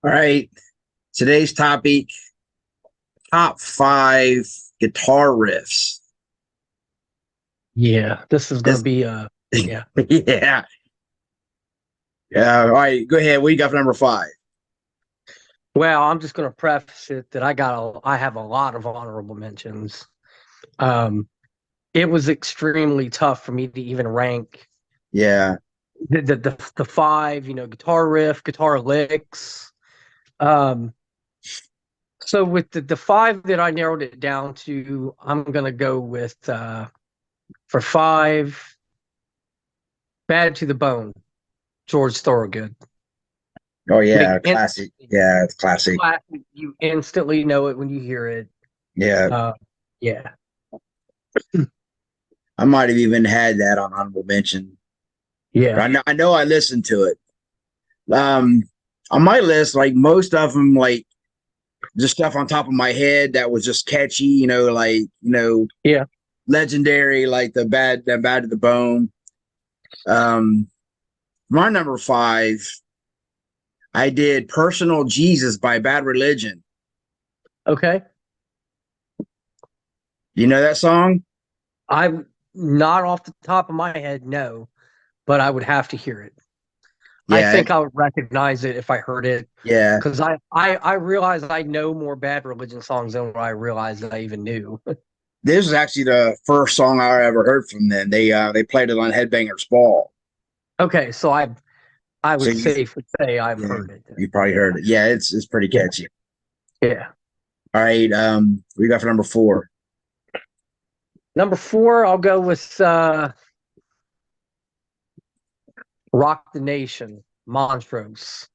All right. Today's topic, top five guitar riffs. Yeah, this is gonna This be yeah. yeah. Yeah. All right, go ahead. What you got for number five? Well, I'm just gonna preface it that I have a lot of honorable mentions. Um, it was extremely tough for me to even rank Yeah. the five, guitar riff, guitar licks. Um, so with the five that I narrowed it down to, I'm gonna go with for five, Bad to the Bone, George Thorogood. Oh yeah, Like classic. instantly, Yeah, it's classic. classic, you instantly know it when you hear it. Yeah. Uh, yeah, I might have even had that on honorable mention. yeah, I know I listened to it. Um on my list, like most of them, like just stuff on top of my head that was just catchy, yeah. legendary, like the bad to the bone. Um my number five, I did Personal Jesus by Bad Religion. Okay. You know that song? I'm not off the top of my head, no, but I would have to hear it. I Yeah, think I would recognize it if I heard it yeah. because I realize I know more Bad Religion songs than what I realized that I even knew. This is actually the first song I ever heard from them. They played it on Headbangers Ball. Okay, so I So would you safely say I've yeah, heard it. you probably Yeah, heard it. Yeah, it's pretty yeah, catchy. yeah. All right, we got for number four. Number four, I'll go with Rock the Nation, Montrose.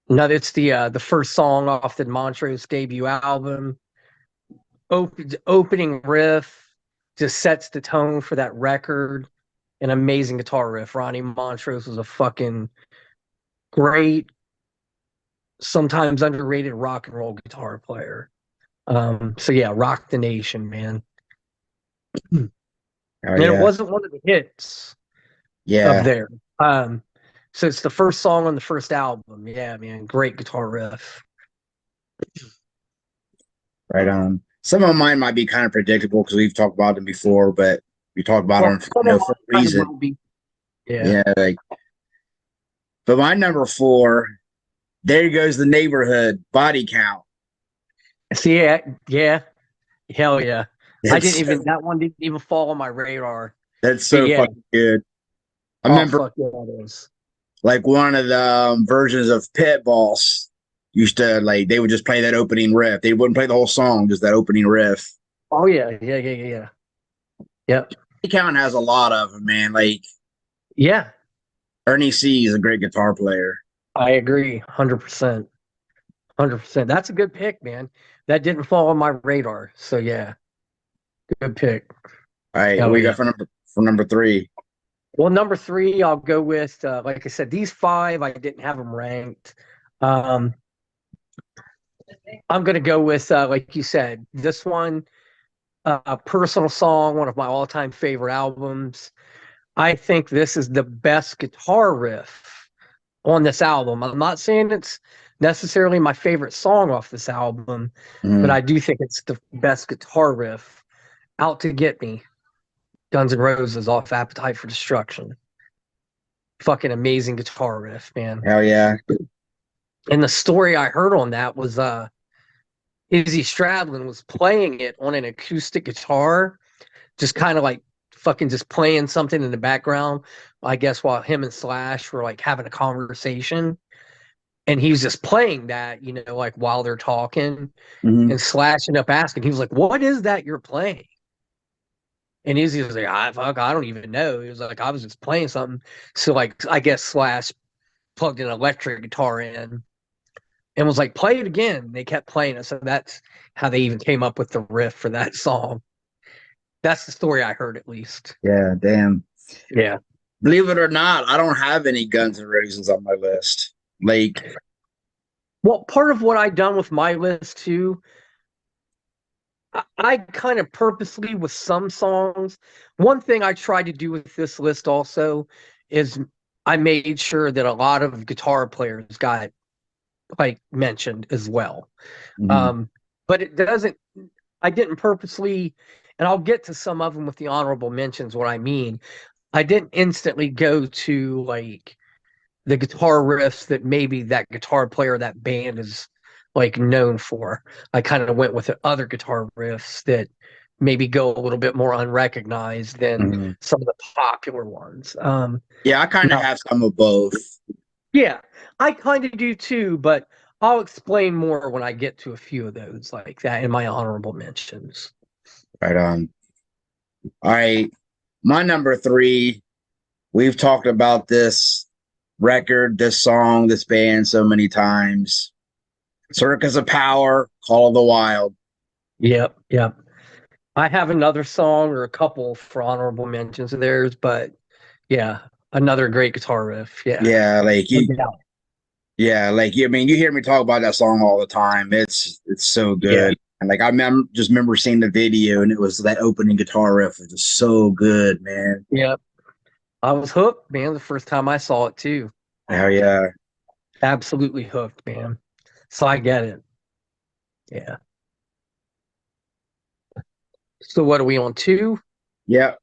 No, it's the first song off the Montrose debut album. Opening riff just sets the tone for that record. An amazing guitar riff. Ronnie Montrose was a fucking great, sometimes underrated rock and roll guitar player. So yeah, Rock the Nation, man. And Oh it yeah, wasn't one of the hits of yeah. there. Um, so it's the first song on the first album. Yeah, man, great guitar riff. Right on. Some of mine might be kind of predictable because we've talked about them before, but we talked about Well, them, some of for a mine kind of reason. will be. Yeah. Yeah, like. But my number four, there goes the neighborhood body count. See, yeah, hell yeah. That's That one didn't even fall on my radar. that's But so yeah, fucking good. I oh remember fuck yeah, that is. like one of the versions of Pit Boss used to like they would just play that opening riff. They wouldn't play the whole song, just that opening riff. Oh yeah. Yep. Count has a lot of them, man. Like Yeah, Ernie C is a great guitar player. I agree. 100%. 100%. That's a good pick, man. That didn't fall on my radar. So yeah, good pick. All right, Hell we yeah. got for number three. Well, number three, I'll go with like I said, these five I didn't have them ranked. Um, I'm gonna go with like you said, this one, a personal song, one of my all-time favorite albums. I think this is the best guitar riff on this album. I'm not saying it's necessarily my favorite song off this album, but Mm. I do think it's the best guitar riff. Out to Get Me, Guns N' Roses off Appetite for Destruction. Fucking amazing guitar riff, man. Hell yeah. And the story I heard on that was Izzy Stradlin was playing it on an acoustic guitar, just kind of like fucking just playing something in the background, I guess while him and Slash were like having a conversation. And he was just playing that, like while they're talking, Hmm. and Slash ended up asking, he was like, "What is that you're playing?" And Izzy was like, I don't even know. He was like, I was just playing something. So like I guess Slash plugged an electric guitar in and was like, play it again. They kept playing it. So that's how they even came up with the riff for that song. That's the story I heard at least. Yeah, damn. Yeah. Believe it or not, I don't have any Guns N' Roses on my list. Like, Well, part of what I done with my list too, I kind of purposely with some songs. One thing I tried to do with this list also is I made sure that a lot of guitar players got like mentioned as well. Mhm. But it doesn't. I didn't purposely, and I'll get to some of them with the honorable mentions. What I mean, I didn't instantly go to like the guitar riffs that maybe that guitar player, that band is like known for. I kind of went with the other guitar riffs that maybe go a little bit more unrecognized than Mhm. some of the popular ones. Yeah, I kind of Now, have some of both. yeah, I kind of do too, but I'll explain more when I get to a few of those like that in my honorable mentions. Right on. All right, my number three. We've talked about this record, this song, this band so many times. Circus of Power, Call of the Wild. Yep, yep. I have another song or a couple for honorable mentions of theirs, but yeah, another great guitar riff. Yeah, Yeah, no doubt. I mean, you hear me talk about that song all the time. It's so Yeah, good. And like just remember seeing the video, and it was that opening guitar riff was just so good, man. yeah. I was hooked, man, the first time I saw it too. Hell yeah, Absolutely hooked, man. So I get it. Yeah. So what are we on two? yeah,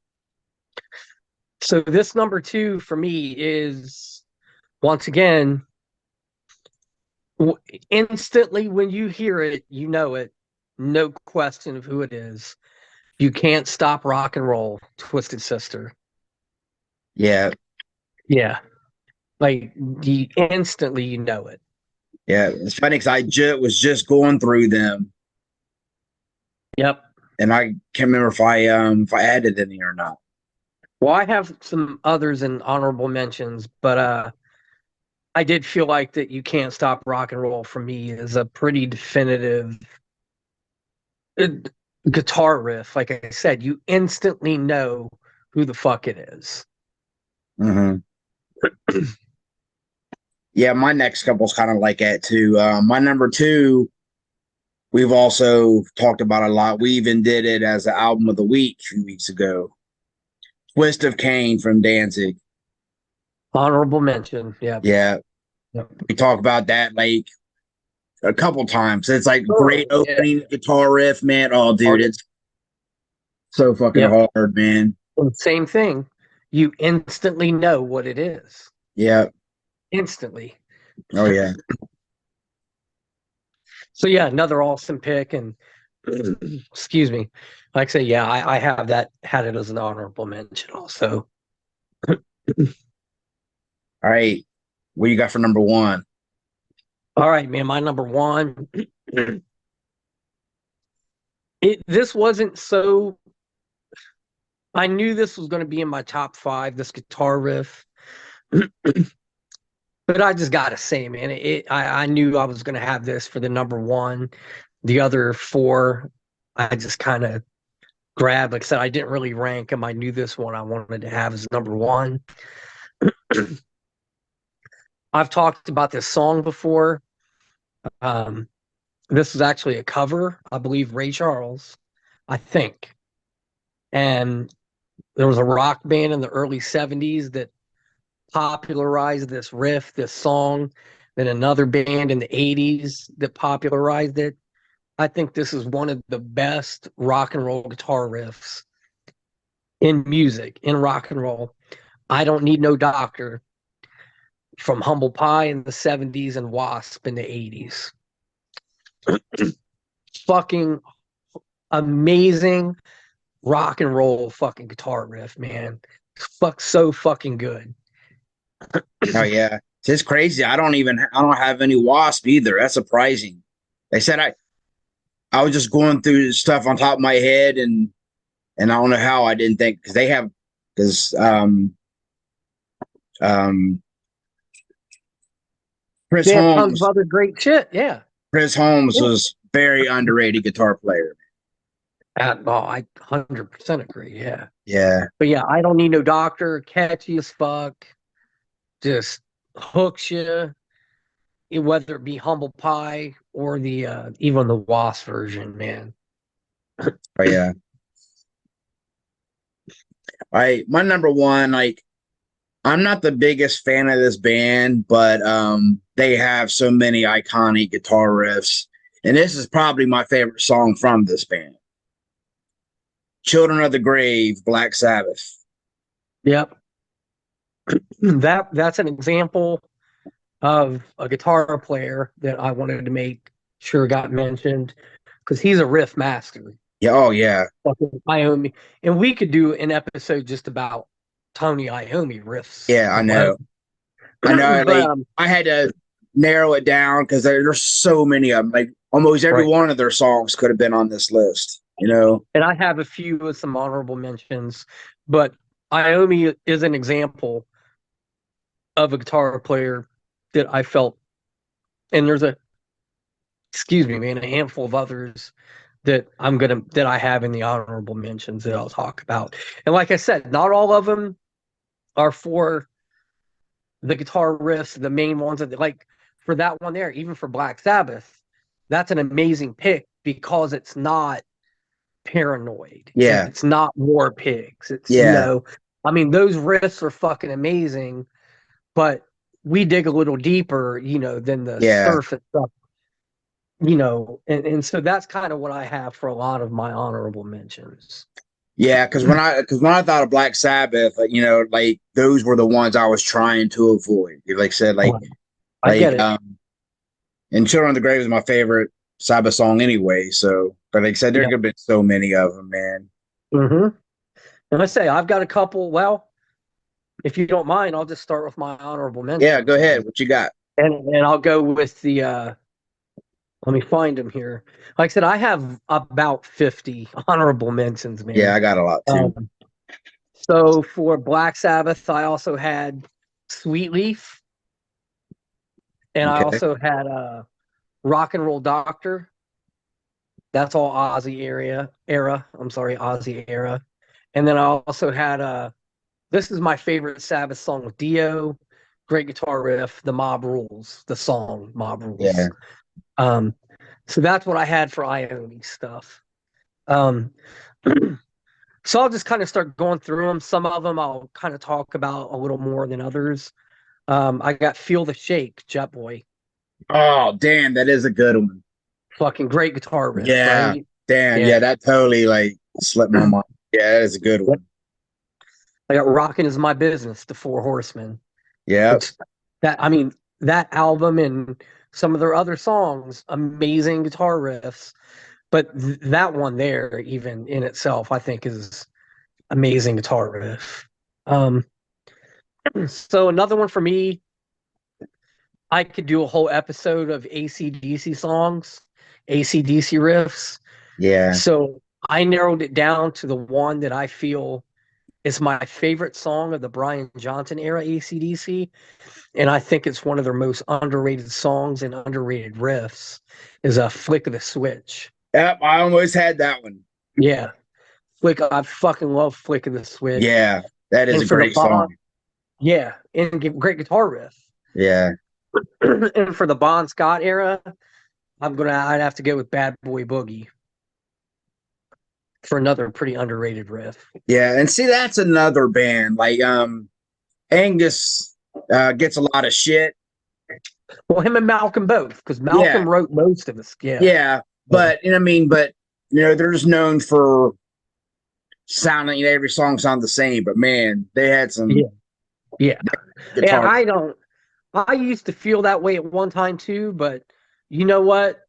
So this number two for me is once again instantly when you hear it, you know it. No question of who it is. You can't stop rock and roll, Twisted Sister. yeah, Yeah. Like instantly you know it. yeah. It's funny because was just going through them, Yep. and I can't remember if I added any or not. Well, I have some others in honorable mentions, but I did feel like that you can't stop rock and roll for me is a pretty definitive uh, guitar riff. Like I said, you instantly know who the fuck it is. Hmm. Yeah, my next couple's kind of like that too. My number two, we've also talked about a lot. We even did it as the album of the week a few weeks ago. Twist of Cain from Danzig. Honorable mention. Yep. Yeah, Yep. we talked about that like a couple times. It's like great Thoroughly. Yeah. opening guitar riff, man. Oh, dude, Hard. it's so fucking Yep. hard, man. And same thing. You instantly know what it is. Yeah. Instantly. Oh yeah. So yeah, another awesome pick. And excuse me. Like I say, yeah, I have that had it as an honorable mention also. All right. What you got for number one? All right, man. My number one. This wasn't so. I knew this was going to be in my top five. This guitar riff, but I just gotta say, man, I knew I was going to have this for the number one. The other four, I just kind of grabbed. Like I said, I didn't really rank them. I knew this one I wanted to have as number one. I've talked about this song before. Um, this was actually a cover, I believe, Ray Charles, I think, and there was a rock band in the early 70s that popularized this riff, this song, then another band in the 80s that popularized it. I think this is one of the best rock and roll guitar riffs in music, in rock and roll. I Don't Need No Doctor from Humble Pie in the 70s and Wasp in the 80s. Fucking amazing rock and roll fucking guitar riff, man. Fuck so fucking good. Oh yeah. It's crazy. I don't have any Wasp either. That's surprising. They said I was just going through stuff on top of my head, and I don't know how I didn't think because they have because um Chris They have tons of Holmes other great shit. Yeah. Chris Holmes Yeah. was very underrated guitar player. I 100% agree. Yeah. Yeah. But yeah, I Don't Need No Doctor, catchy as fuck, just hooks you, whether it be Humble Pie or the even the Wasp version, man. Oh yeah. All right. My number one, like I'm not the biggest fan of this band, but they have so many iconic guitar riffs. And this is probably my favorite song from this band. Children of the Grave, Black Sabbath. Yep. That's an example of a guitar player that I wanted to make sure got mentioned because he's a riff master. Yeah, oh yeah. Fucking Iommi. And we could do an episode just about Tony Iommi riffs Yeah, I know. alone. I know. But Like I had to narrow it down because there's so many of them. Like almost every right. one of their songs could have been on this list. You know? And I have a few with some honorable mentions, but Iommi is an example of a guitar player that I felt, and there's a, excuse me, man, a handful of others that that I have in the honorable mentions that I'll talk about. And like I said, not all of them are for the guitar riffs, the main ones that like for that one there, even for Black Sabbath, that's an amazing pick because it's not Paranoid. Yeah. It's not War Pigs. It's, Yeah. I mean, those riffs are fucking amazing, but we dig a little deeper, than the Yeah. surface stuff, and so that's kind of what I have for a lot of my honorable mentions. Yeah, because when I thought of Black Sabbath, like those were the ones I was trying to avoid. Like I said, I get it. And Children of the Grave is my favorite Sabbath song anyway. So, but like I said, there could have been so many of them, man. Mm-hmm. And I say I've got a couple. Well, if you don't mind, I'll just start with my honorable mentions. Yeah, go ahead. What you got? And I'll go with the. Let me find them here. Like I said, I have about 50 honorable mentions, man. Yeah, I got a lot too. So for Black Sabbath, I also had Sweet Leaf, and I also had Rock and Roll Doctor. That's all Ozzy era. I'm sorry, Ozzy era. And then I also had this is my favorite Sabbath song with Dio. Great guitar riff, the Mob Rules, the song Mob Rules. Yeah. So that's what I had for Iommi stuff. So I'll just kind of start going through them. Some of them I'll kind of talk about a little more than others. I got Feel the Shake, Jet Boy. Oh, damn, that is a good one. Fucking great guitar riff, Yeah. right? Damn, yeah, that totally like slipped my mind. Yeah, that is a good one. I got Rockin' Is My Business, the Four Horsemen. Yeah. That album and some of their other songs, amazing guitar riffs. But that one there, even in itself, I think is amazing guitar riff. So another one for me, I could do a whole episode of AC/DC songs, AC/DC riffs. Yeah. So I narrowed it down to the one that I feel is my favorite song of the Brian Johnson era AC/DC. And I think it's one of their most underrated songs and underrated riffs is a Flick of the Switch. Yep, I almost had that one. Yeah. I fucking love Flick of the Switch. Yeah, that is a great song. Yeah, and great guitar riff. Yeah. And for the Bon Scott era, I'd have to go with Bad Boy Boogie for another pretty underrated riff. Yeah, and see that's another band. Like Angus gets a lot of shit. Well, him and Malcolm both, because Malcolm wrote most of this. Yeah. Yeah. But they're just known for sounding, every song sounds the same, but man, they had some Yeah. And I used to feel that way at one time too, but you know what?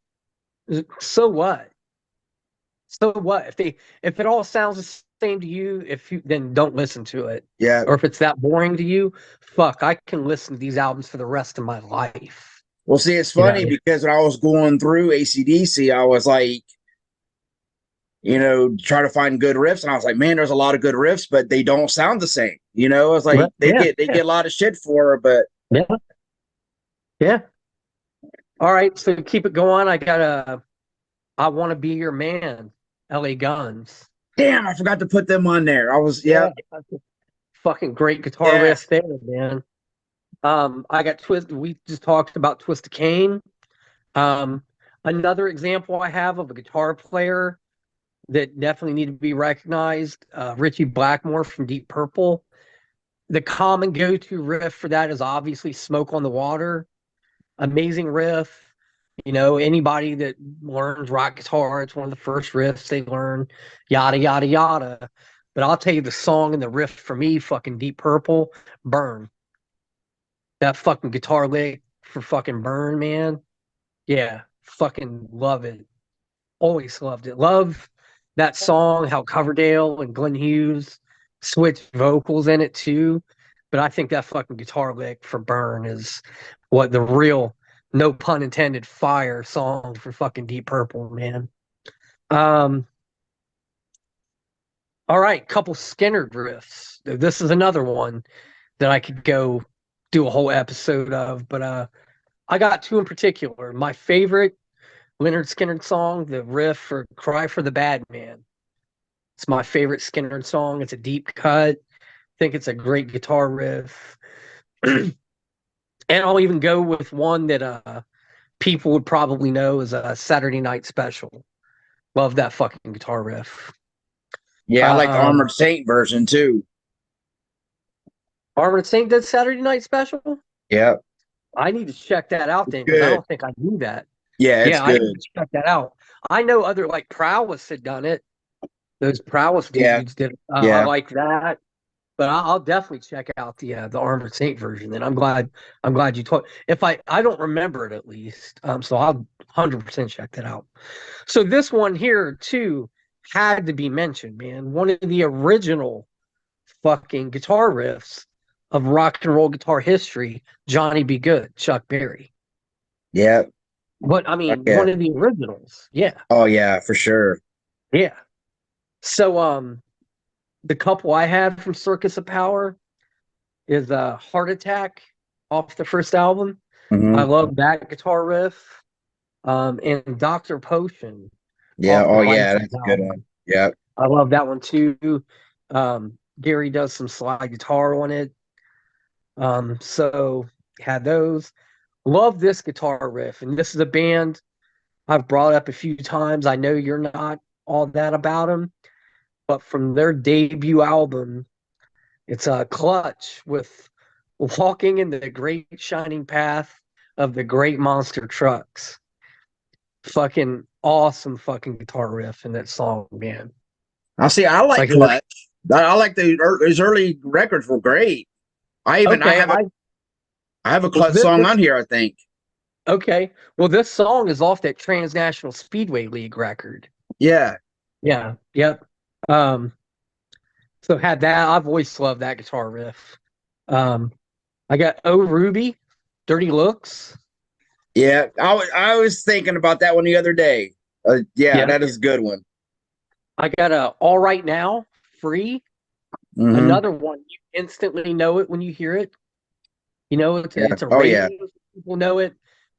So what? So what? If it all sounds the same to you, then don't listen to it. Yeah. Or if it's that boring to you, fuck, I can listen to these albums for the rest of my life. Well, see, it's funny because when I was going through AC/DC, I was like, try to find good riffs, and I was like, man, there's a lot of good riffs, but they don't sound the same. I was like, they get a lot of shit for it, but yeah. All right, so to keep it going, I got I Want to Be Your Man, LA Guns. Damn, I forgot to put them on there. I was fucking great guitar riff there, man. I got Twist. We just talked about Twist of Cain. Another example I have of a guitar player that definitely need to be recognized, Richie Blackmore from Deep Purple. the common go-to riff for that is obviously Smoke on the Water. Amazing riff. You know, anybody that learns rock guitar, it's one of the first riffs they learn, yada, yada, yada. But I'll tell you the song and the riff for me, fucking Deep Purple, Burn. That fucking guitar lick for fucking Burn, man. Yeah, fucking love it. Always loved it. Love that song, how Coverdale and Glenn Hughes switched vocals in it too. But I think that fucking guitar lick for Burn is what the real, no pun intended, fire song for fucking Deep Purple, man. Um, all right, couple Skinner riffs. This is another one that I could go do a whole episode of, but I got two in particular. My favorite Leonard Skinner song, the riff for Cry for the Bad Man. It's my favorite Skinner song. It's a deep cut. I think it's a great guitar riff. And I'll even go with one that people would probably know as a Saturday Night Special. Love that fucking guitar riff. Yeah, I like the Um, Armored Saint version too. Armored Saint did Saturday Night Special? Yeah, I need to check that out then because I good. don't think I knew that. Yeah, it's Yeah, I need good. to check that out. I know other like Prowess had done it. Those Prowess Yeah, dudes did. I yeah. like that. But I'll definitely check out the Armored Saint version. And I'm glad you told. If I don't remember it at least, so I'll 100% check that out. So this one here too had to be mentioned, man. One of the original fucking guitar riffs of rock and roll guitar history, Johnny Be Good, Chuck Berry. Yeah. But I mean, Yeah. one of the originals. Yeah, Oh yeah, for sure. yeah. So the couple I have from Circus of Power is Heart Attack off the first album. I Hmm. love that guitar riff. And Dr. Potion Yeah. off the Oh yeah, License that's a good one. album. Yeah. I love that one too. Gary does some slide guitar on it. So had those. Love this guitar riff. And this is a band I've brought up a few times. I know you're not all that about them, but from their debut album, it's a Clutch with Walking in the Great Shining Path of the Great Monster Trucks. Fucking awesome fucking guitar riff in that song, man. I see. I like Like, Clutch. I like his early records were great. I okay, have a well, Clutch song on here. I think. okay. Well, this song is off that Transnational Speedway League record. Yeah. Yeah, yep. Um, so had that. I've always loved that guitar riff. Um, I got Oh Ruby, Dirty Looks. Yeah. I was thinking about that one the other day. Yeah, Yeah. that is a good one. I got a All Right Now, Free. Hmm. Another one. You instantly know it when you hear it. You know, Yeah. it's a Oh yeah. radio. People know it,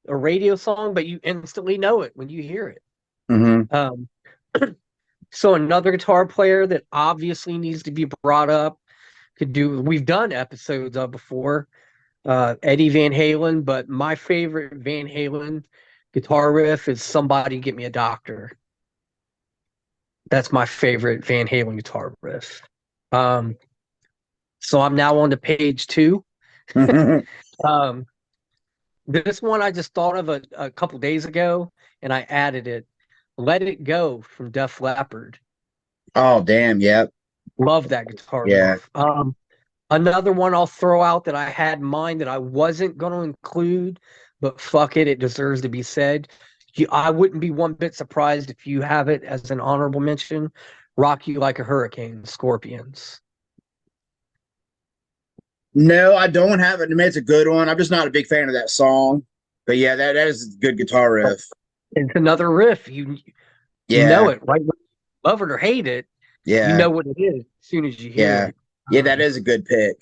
a radio song, but you instantly know it when you hear it. Hmm. Um, so another guitar player that obviously needs to be brought up could do. We've done episodes of before, Eddie Van Halen, but my favorite Van Halen guitar riff is "Somebody Get Me a Doctor." That's my favorite Van Halen guitar riff. Um, so I'm now on to page two. Um, this one I just thought of a couple days ago, and I added it. "Let It Go" from Def Leppard. Oh damn. Yeah. Love that guitar Yeah. riff. Another one I'll throw out that I had in mind that I wasn't going to include, but fuck it, it deserves to be said. I wouldn't be one bit surprised if you have it as an honorable mention. "Rock You Like a Hurricane," Scorpions. No, I don't have it. I mean, it's a good one. I'm just not a big fan of that song. But yeah, that is a good guitar riff. It's another riff. You know Yeah. it, right? Love it or hate it, you Yeah. know what it is as soon as you hear Yeah. it. Yeah, that is a good pick.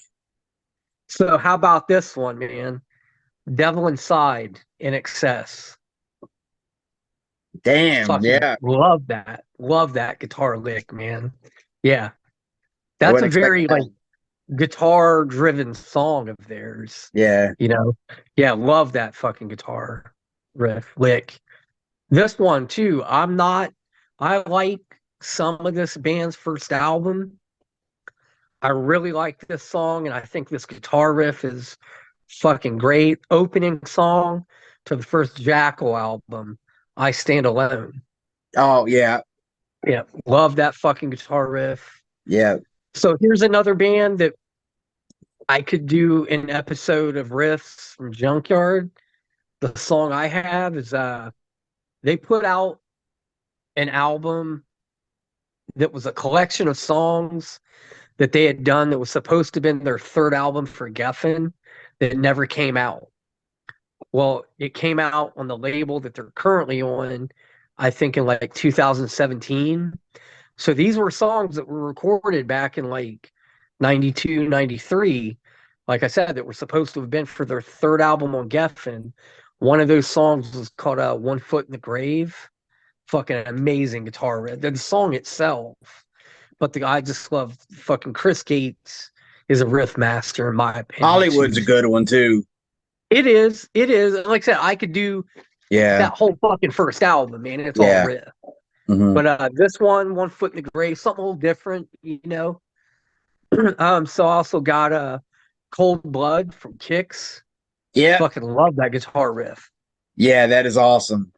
So how about this one, man? "Devil Inside," In Excess. Damn. Fucking Yeah. love that. Love that guitar lick, man. Yeah. I That's wouldn't a expect very like that. guitar driven song of theirs, Yeah. you know? Yeah, love that fucking guitar riff lick. This one too, I like some of this band's first album. I really like this song, and I think this guitar riff is fucking great. Opening song to the first Jackal album, I Stand Alone. Oh yeah, Yeah, love that fucking guitar riff. yeah. So here's another band that I could do an episode of riffs from Junkyard. The song I have is they put out an album that was a collection of songs that they had done that was supposed to have been their third album for Geffen that never came out. Well, it came out on the label that they're currently on, I think in like 2017. So these were songs that were recorded back in like 92, 93. Like I said, that were supposed to have been for their third album on Geffen. One of those songs was called One Foot in the Grave. Fucking amazing guitar riff. The song itself. But I just love fucking Chris Gates is a riff master in my opinion too. Hollywood's a good one too. It is. It is. Like I said, I could do Yeah, that whole fucking first album, man. It's all yeah. riff. Hmm. But this One Foot in the Grave, something a little different, you know. So I also got Cold Blood from Kicks. Yeah, Fucking love that guitar riff. yeah. That is awesome.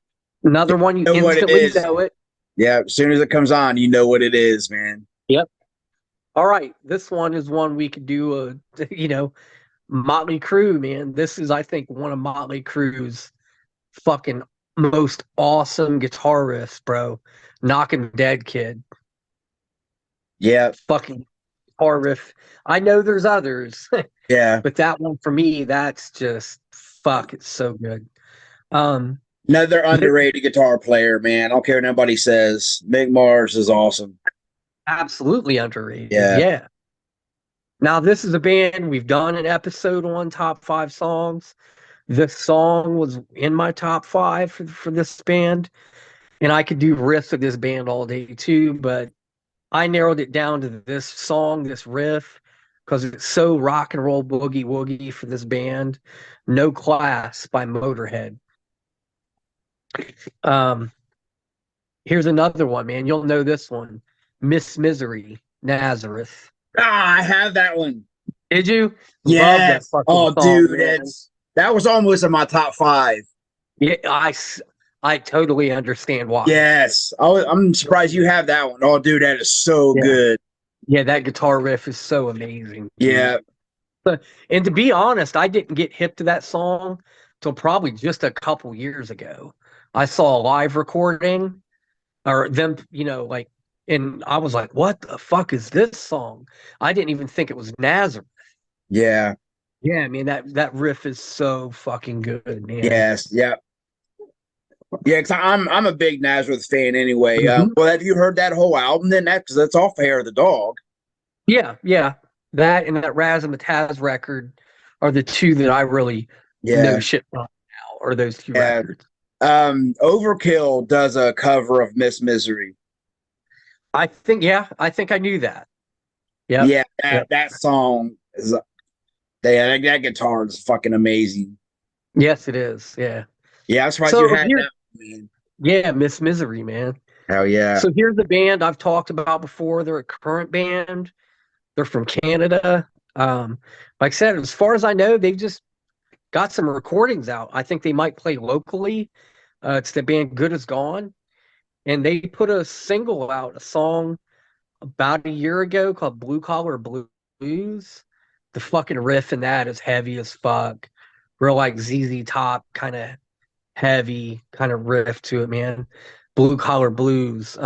Another one you You know what it instantly is? know it. Yeah. As soon as it comes on, you know what it is, man. Yep. All right. This one is one we could do you know, Motley Crue, man. This is, I think, one of Motley Crue's fucking most awesome guitar riffs, bro. Knockin' Dead Kid. Yeah, Fucking guitar riff. I know there's others, yeah. but that one for me, that's just fuck, it's so good. Um Another th- underrated guitar player, man. I don't care what nobody says. Mick Mars is awesome. Absolutely underrated. Yeah, Yeah. Now this is a band we've done an episode on top five songs. This song was in my top five for this band, and I could do riffs of this band all day too, but I narrowed it down to this song, this riff, because it's so rock and roll boogie woogie for this band. No Class by Motorhead. Um, here's another one, man. You'll know this one. Miss Misery, Nazareth. ah, I have that one. Did you? Love that Yes. fucking Oh, song, dude, man. that was almost in my top five. Yeah, I totally understand why. Yes, I'm surprised you have that one. Oh, dude, that is so Yeah. good. Yeah, that guitar riff is so amazing, dude. Yeah, And to be honest, I didn't get hip to that song till probably just a couple years ago. I saw a live recording or them, you know, like, and I was like, what the fuck is this song? I didn't even think it was Nazareth. yeah, Yeah, I mean that riff is so fucking good, man. yes, yeah, yeah. Because I'm a big Nazareth fan anyway. Mhm. Well, have you heard that whole album? Then that's off Hair of the Dog. Yeah, yeah. That and that Razzmatazz record are the two that I really know Yeah, shit from now, or those two yeah. records. Overkill does a cover of Miss Misery. I think I knew that. Yep. Yeah, Yep. that song is that guitar is fucking amazing. Yes, it is. Yeah. Yeah, I'm surprised you So had here, that, man. yeah, Miss Misery, man. Hell yeah. So here's the band I've talked about before. They're a current band. They're from Canada. Like I said, as far as I know, they've just got some recordings out. I think they might play locally. It's the band Good As Gone. And they put a single out, a song about a year ago called Blue Collar Blues. The fucking riff in that is heavy as fuck. Real like ZZ Top kind of heavy kind of riff to it, man. Blue Collar Blues.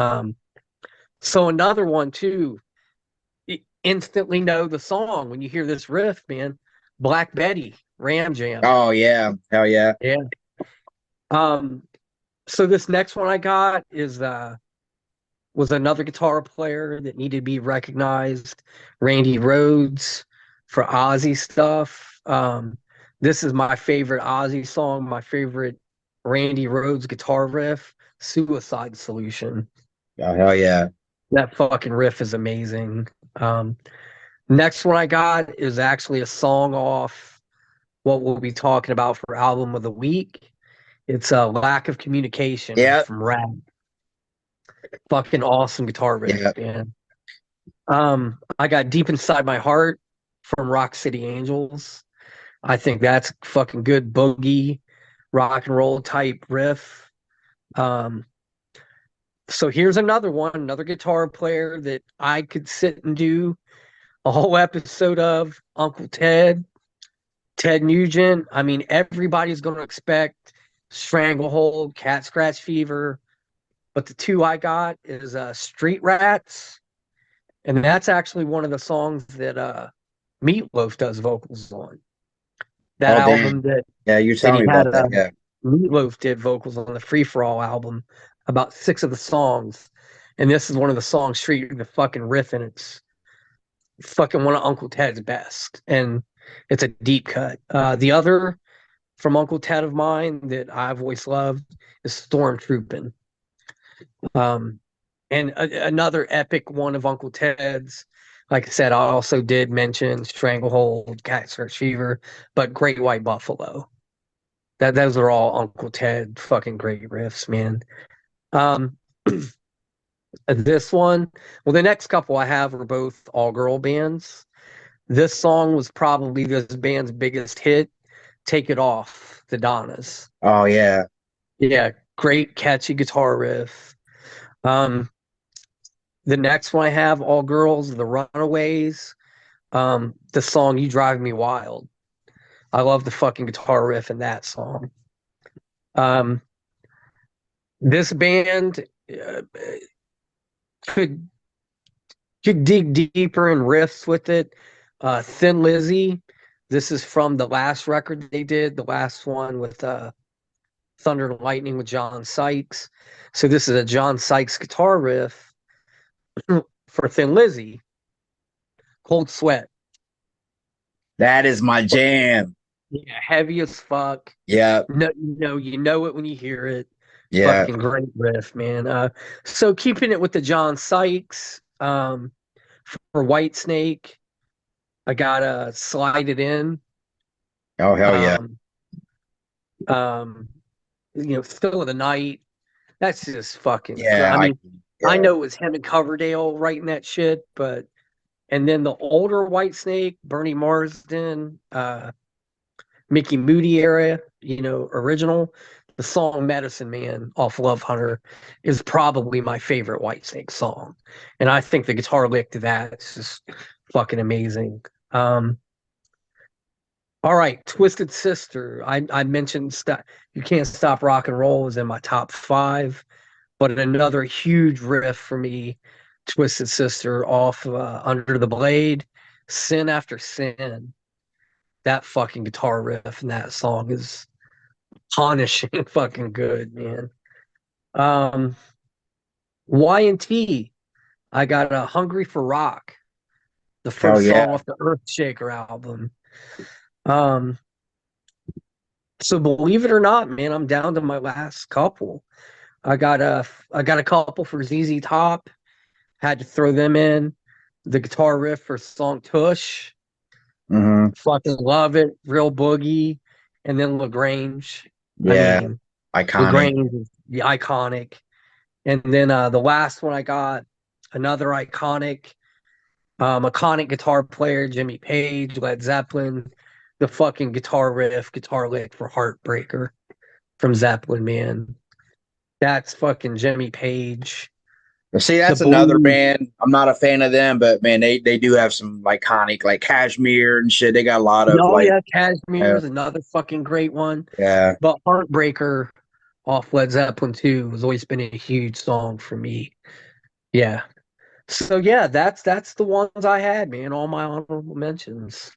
So another one too. You instantly know the song when you hear this riff, man. Black Betty, Ram Jam. Oh yeah. Hell yeah. Yeah. Um. So this next one I got is was another guitar player that needed to be recognized, Randy Rhoads for Ozzy stuff. This is my favorite Ozzy song, my favorite Randy Rhoads guitar riff, Suicide Solution. Oh hell yeah. That fucking riff is amazing. Um, Next one I got is actually a song off what we'll be talking about for album of the week. It's a Lack of Communication Yeah. from Rad. Fucking awesome guitar riff, Yeah. man. I got Deep Inside My Heart from Rock City Angels. I think that's fucking good boogie rock and roll type riff. Um, so here's another one, another guitar player that I could sit and do a whole episode of, Uncle Ted, Ted Nugent. I mean, everybody's going to expect Stranglehold, Cat Scratch Fever, but the two I got is Street Rats, and that's actually one of the songs that Meatloaf does vocals on. That Oh, album damn. Yeah, you're that telling he me had about that. Yeah. Meatloaf did vocals on the Free For All album, about 6 of the songs, and this is one of the songs. Street, the fucking riff, and it's fucking one of Uncle Ted's best, and it's a deep cut. The other from Uncle Ted of mine that I've always loved is Stormtroopin'. Um, and another epic one of Uncle Ted's. Like I said, I also did mention Stranglehold, Cat Search Fever, but Great White Buffalo. Those are all Uncle Ted fucking great riffs, man. Um, this one, well, the next couple I have are both all girl bands. This song was probably this band's biggest hit. Take It Off, the Donnas. Oh, yeah. Yeah, great catchy guitar riff. Um, the next one I have, all girls, the Runaways. The song "You Drive Me Wild." I love the fucking guitar riff in that song. Um, this band could dig deeper in riffs with it. Thin Lizzy. This is from the last record they did, the last one with Thunder and Lightning with John Sykes. So this is a John Sykes guitar riff for Thin Lizzy. Cold Sweat. That is my jam. Yeah, heavy as fuck. Yeah. No, you know it when you hear it. Yeah. Fucking great riff, man. So keeping it with the John Sykes, for White Snake, I gotta Slide It In. Oh, hell yeah. Um, um, Still of the Night. That's just fucking good. Yeah. I mean, I Yeah. know it was him and Coverdale writing that shit, but and then the older White Snake, Bernie Marsden, Mickey Moody era, original. The song Medicine Man off Love Hunter is probably my favorite White Snake song. And I think the guitar lick to that is just fucking amazing. All right, Twisted Sister. I mentioned You Can't Stop Rock and Roll is in my top 5, but another huge riff for me, Twisted Sister off Under the Blade, Sin After Sin. That fucking guitar riff in that song is punishing fucking good, man. Um, Y&T, I got a Hungry for Rock, the Hell first song yeah. off the Earthshaker album. Um, so believe it or not, man, I'm down to my last couple. I got a couple for ZZ Top. Had to throw them in. The guitar riff for song Tush. Hmm. Fucking love it. Real boogie. And then LaGrange. I Yeah. mean, Iconic. LaGrange is the iconic. And then the last one I got, another iconic guitar player, Jimmy Page, Led Zeppelin, the fucking guitar riff, guitar lick for Heartbreaker from Zeppelin, man. That's fucking Jimmy Page. See, The that's another blues. band. I'm not a fan of them, but man, they do have some iconic like Kashmir and shit. They got a lot of Oh like, yeah, Cashmere uh, is another fucking great one. yeah. But Heartbreaker off Led Zeppelin 2 has always been a huge song for me. Yeah. So yeah, that's the ones I had, man. All my honorable mentions.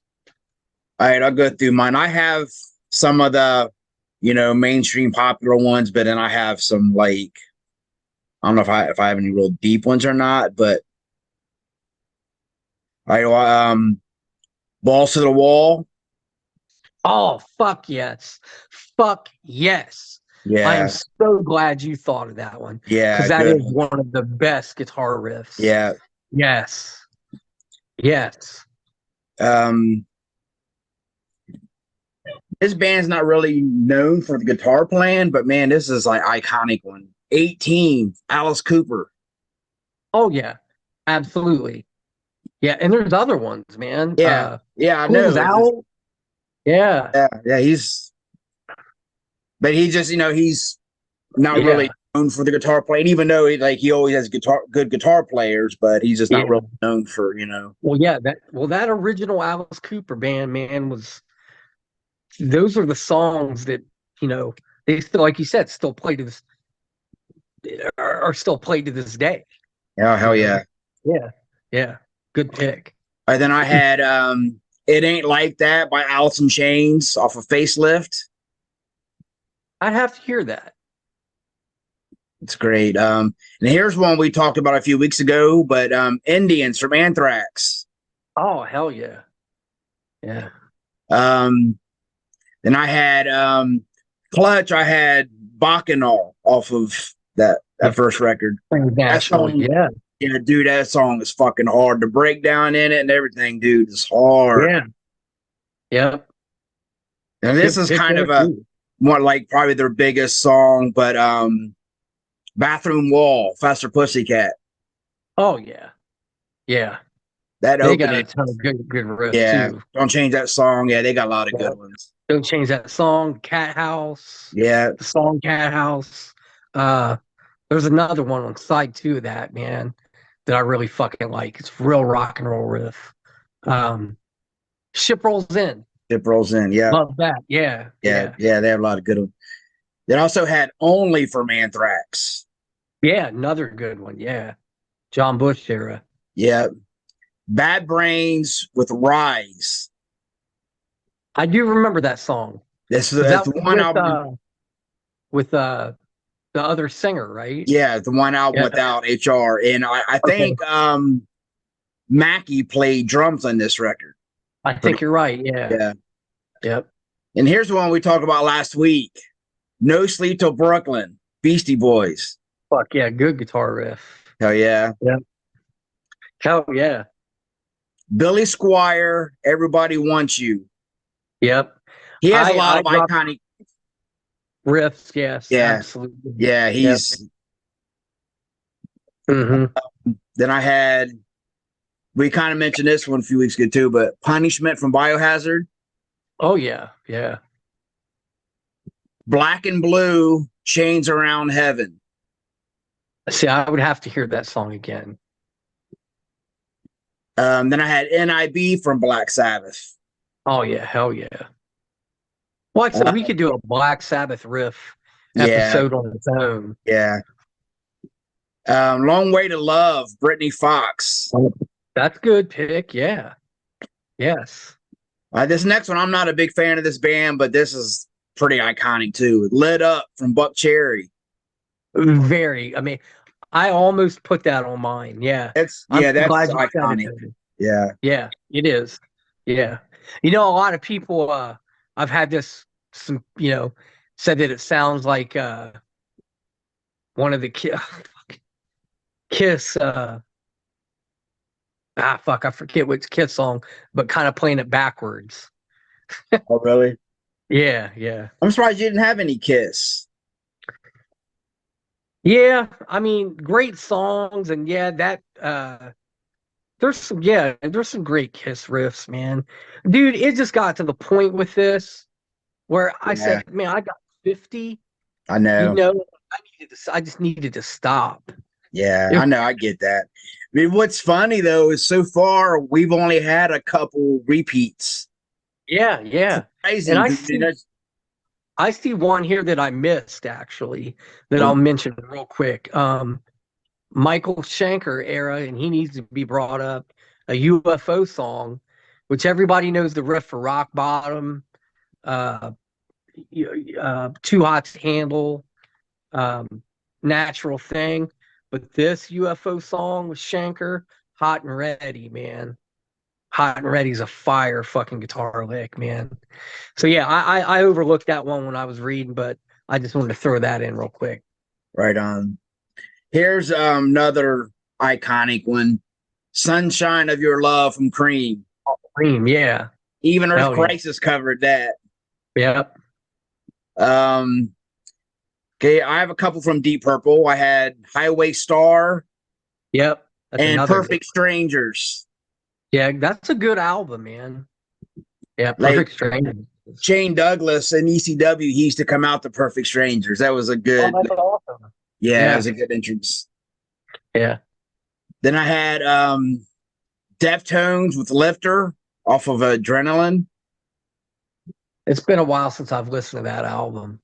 All right, I'll go through mine. I have some of the, mainstream popular ones, but then I have some like I don't know if I have any real deep ones or not, but I Balls to the Wall. Oh, fuck yes. Fuck yes. I am Yeah, so glad you thought of that one yeah, because that is good one. one of the best guitar riffs. Yeah. Yes. Yes. Um this band's not really known for the guitar playing, but man, this is like iconic one. 18, Alice Cooper. Oh, yeah. Absolutely. Yeah, and there's other ones, man. Yeah, yeah, I Pulls know. Out. Yeah, Yeah, yeah, but he just, he's not really yeah, known for the guitar playing, even though he always has good guitar players, but he's just not yeah. really known for. Well, yeah, that original Alice Cooper band, man, was those are the songs that, you know, they still, like you said, still play to this are still played to this day. Yeah, You hell know? yeah. Yeah, yeah. Good pick. And then I had It Ain't Like That by Alice in Chains off of Facelift. I'd have to hear that. It's great. And here's one we talked about a few weeks ago, but Indians from Anthrax. Oh, hell yeah. Yeah. Um, then I had Clutch, I had Bacchanal off of that Yeah. first record. That National. song, Yeah. yeah, dude, that song is fucking hard. The breakdown in it and everything, dude, is hard. Yeah. Yep. And this Good is pick kind there of a too. more like probably their biggest song, but Bathroom Wall, Faster Pussycat. Oh yeah. Yeah. That They got opening, a ton of good riffs yeah. too. Don't change that song. Yeah, they got a lot of Yeah. good ones. Don't change that song. Cat House. Yeah, The song Cat House. Uh there's another one on side two of that, man, that I really fucking like. It's real rock and roll riff. Um Ship Rolls In. it rolls in. Yeah, Love that. Yeah. yeah, Yeah. yeah. They have a lot of good ones. They also had Only from Anthrax. Yeah. Another good one. Yeah. John Bush era. Yeah, Bad Brains with Rise. I do remember that song. This is Because that's that the was one album. with the other singer, right? Yeah, the one album Yeah. without HR, and I Okay. think Mackie played drums on this record. I think you're right. Yeah. Yeah, Yep. and here's the one we talked about last week. No Sleep Till Brooklyn, Beastie Boys. Fuck yeah. Good guitar riff. Hell yeah. Yep. Hell yeah. Billy Squire, Everybody Wants You. Yep. He has a lot I of dropped iconic. riffs. Yes. Yeah, Absolutely. yeah. Yep. He's. Hmm. Then I had. We kind of mentioned this one a few weeks ago too, but Punishment from Biohazard, Oh yeah. Yeah. Black and Blue, Chains Around Heaven. See, I would have to hear that song again. Then I had NIB from Black Sabbath. Oh yeah. Hell yeah. Well, like I said, Uh, we could do a Black Sabbath riff yeah, episode on its own. yeah. Long Way to Love, Brittany Fox. That's good pick. Yeah. Yes. This next one, I'm not a big fan of this band, but this is pretty iconic too. Lit Up from Buck Cherry. Very. I mean, I almost put that on mine. Yeah. I'm That's glad you said it, iconic. David. Yeah. Yeah, it is. Yeah. You know, a lot of people I've had this some, said that it sounds like one of the Kiss I forget which Kiss song, but kind of playing it backwards. Oh, really? Yeah, yeah. I'm surprised you didn't have any Kiss. Yeah, I mean, great songs and yeah, that there's some great Kiss riffs, man. Dude, it just got to the point with this where I Yeah, said, man, I got 50, I know. I just needed to stop. Yeah, It- I know. I get that. I mean, what's funny though is so far we've only had a couple repeats. yeah, yeah. And Surprising. 'Cause, I see one here that I missed actually that well, I'll mention real quick. Michael Schenker era, and he needs to be brought up. A UFO song, which everybody knows the riff for Rock Bottom, uh, Too Hot to Handle, um, Natural Thing. But this UFO song with Schenker, Hot and Ready, man. Hot and Ready's a fire fucking guitar lick, man. So yeah, I overlooked that one when I was reading, but I just wanted to throw that in real quick. right on. Here's another iconic one. Sunshine of Your Love from Cream. Cream, yeah. Even Earth Hell yeah. Crisis covered that. Yep. Um, okay, I have a couple from Deep Purple. I had Highway Star Yep. That's and another good Perfect Strangers. Yeah, that's a good album, man. Yeah, Like Perfect Strangers. Shane Douglas and ECW, he used to come out to Perfect Strangers. That was a Oh, good, that's awesome. yeah, it Yeah, was a good entrance. yeah. Then I had Deftones with Lifter off of Adrenaline. It's been a while since I've listened to that album.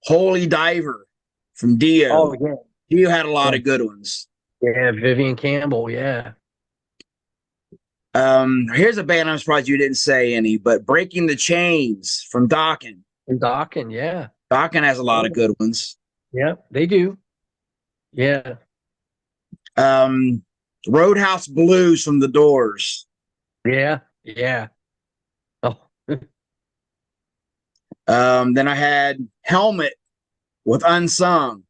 Holy Diver from Dio. Oh yeah, Dio had a lot yeah, of good ones. yeah. Vivian Campbell. Yeah, Here's a band I'm surprised you didn't say any, but Breaking the Chains from Dokken. and Dokken. Yeah, Dokken has a lot of good ones. yeah. They do. Yeah, Um, Roadhouse Blues from The Doors. yeah, yeah. Oh, Then I had Helmet with Unsung.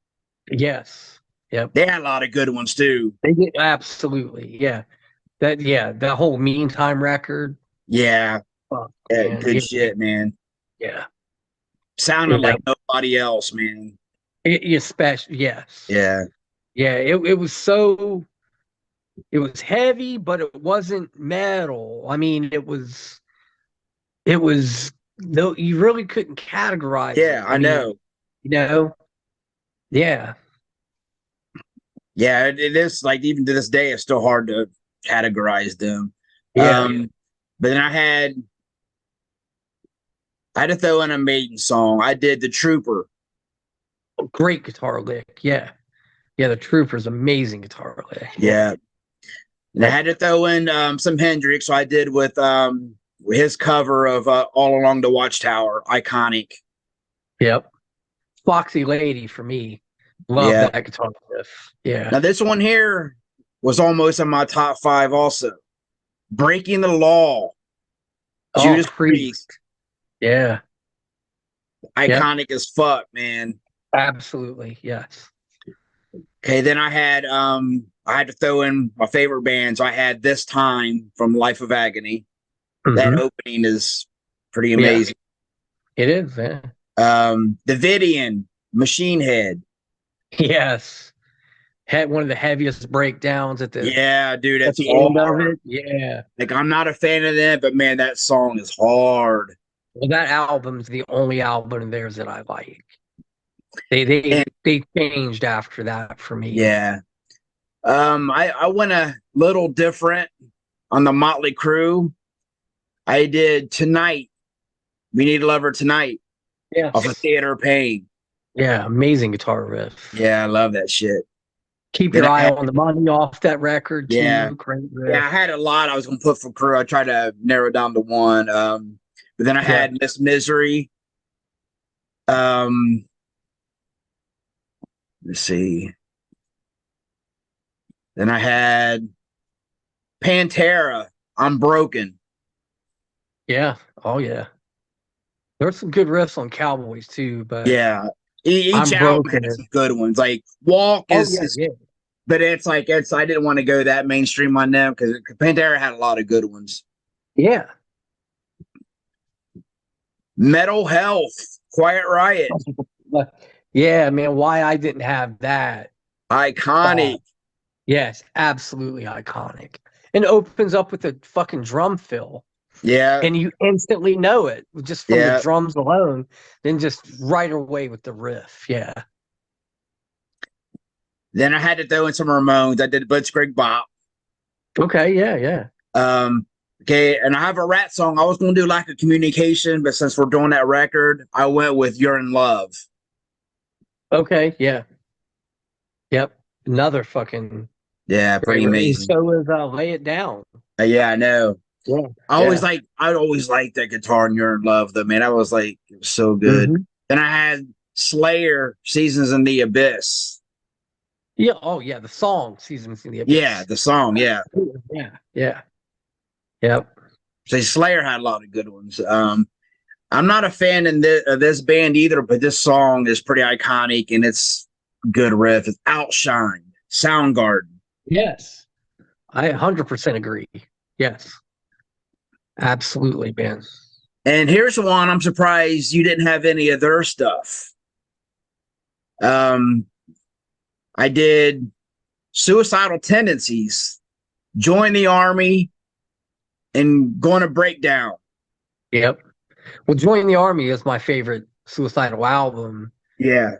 yes. Yep. They had a lot of good ones too. They did absolutely. Yeah. That. Yeah. That whole Meantime record. Yeah, Fuck, yeah, man. good Yeah. shit, man. Yeah. Sounded Yeah. like nobody else, man. Especially. Yes. Yeah, Yeah. It was so. It was heavy, but it wasn't metal. I mean, it was. It was. No, you really couldn't categorize yeah, it. I I mean, know. you know. Yeah. Yeah, it is like even to this day, it's still hard to categorize them. Yeah. But then I had to throw in a Maiden song. I did The Trooper. Great guitar lick. Yeah. Yeah. The Trooper's amazing guitar lick. Yeah. Yeah. And I Yep. had to throw in some Hendrix. So I did with his cover of All Along the Watchtower, iconic. Yep. Foxy Lady for me. Love Yeah. that guitar riff. Yeah. Now this one here was almost in my top five also. Breaking the Law, Oh, Judas Priest. Priest. Yeah. Yep. Iconic as fuck, man. Absolutely. Yes. Okay, then I had to throw in my favorite bands. I had This Time from Life of Agony. That Hmm. opening is pretty Yeah. amazing. It is. Yeah. Davidian, Machine Head. Yes. Had one of the heaviest breakdowns Yeah, dude, at it's the end of hard. it. Yeah. Like I'm not a fan of that, but man, that song is hard. Well, that album's the only album of theirs that I like. They And they they changed after that for me. yeah. I went a little different on the Motley Crue. I did Tonight. We Need a Lover Tonight off of Yes. Theater of Pain. Yeah. Amazing guitar riff. Yeah, I love that shit. Keep Then Your I Eye had on the Money off that record yeah, too. Great yeah, I riff. had a lot I was gonna put for Crue. I tried to narrow down to one. But then I Yeah. had Miss Misery. Um, let's see. Then I had Pantera. I'm Broken. Yeah. Oh yeah. There's some good riffs on Cowboys too, but Yeah. Each I'm album broken. has some good ones. Like Walk Oh is, yeah, is yeah, but it's like it's I didn't want to go that mainstream on them because Pantera had a lot of good ones. yeah. Metal Health, Quiet Riot, But yeah, man, why I didn't have that. iconic. Yes, absolutely iconic. And opens up with a fucking drum fill. Yeah, And you instantly know it just from the yeah. drums alone, then just right away with the riff. Yeah. Then I had to throw in some Ramones. I did Blitzkrieg Bop. Okay, yeah, yeah. Okay, and I have a rat song. I was gonna do Lack of Communication, but since we're doing that record, I went with You're in Love. Okay, yeah. Yep. Another fucking Yeah, great pretty riff. And amazing. so is Lay It Down. Yeah, I know. Yeah, yeah. I always liked that guitar in You're in Love though, man. I was like, it was so good. Hmm. Then I had Slayer, Seasons in the Abyss. Yeah. Oh, yeah. The song "Seasons in the Yeah, Abyss." the song, yeah. Yeah. Yeah. Yep. So Slayer had a lot of good ones. I'm not a fan of this band either, but this song is pretty iconic and it's good riff. It's Outshine, Soundgarden. Yes. I 100% agree. Yes. Absolutely, man. And here's one I'm surprised you didn't have any of their stuff. Um, I did Suicidal Tendencies. Join the Army, and Going to Break Down. Yep. Well, Join the Army is my favorite Suicidal album. Yeah,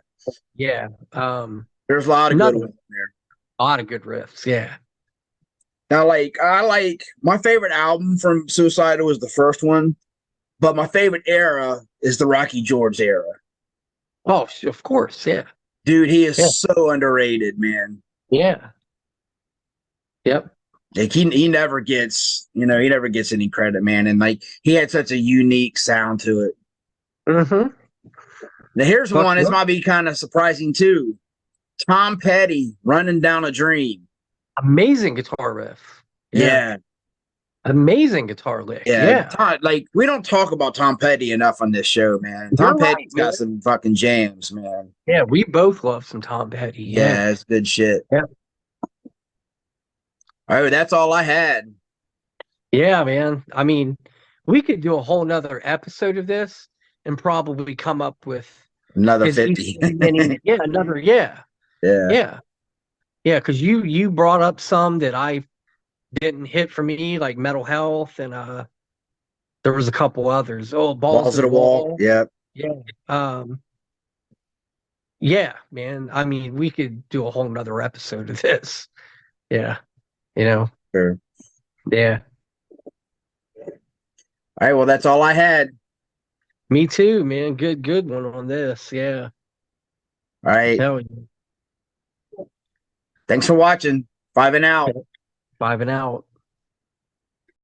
Yeah. there's a lot of good Another ones in there. a lot of good riffs. Yeah. Now, like I like my favorite album from Suicidal was the first one, but my favorite era is the Rocky George era. Oh, of course. Yeah. Dude, he is Yeah. so underrated, man. Yeah. Yep. Like he never gets, he never gets any credit, man. And like he had such a unique sound to it. Mm-hmm. Now here's Fuck one. This yep. might be kind of surprising too. Tom Petty, Running Down a Dream. Amazing guitar riff. Yeah. Yeah, Amazing guitar lick. yeah. Yeah. Like we don't talk about Tom Petty enough on this show, man. Tom You're right, Petty's man. got some fucking jams, man. Yeah, we both love some Tom Petty. Yeah. Yeah, it's good shit. Yeah. All right, that's all I had. Yeah, man. I mean, we could do a whole nother episode of this and probably come up with Another because 50. yeah, another Yeah. yeah. Yeah, because you brought up some that I didn't hit for me, like Mental Health, and there was a couple others. Oh, Balls Balls to of the the Wall. Wall. Yeah. Yeah. Um, yeah, man. I mean, we could do a whole nother episode of this. Yeah. You know, Sure. yeah. All right, well, that's all I had. Me too, man. Good one on this. Yeah. All right. Hell yeah. Thanks for watching. 5 and out. 5 and out.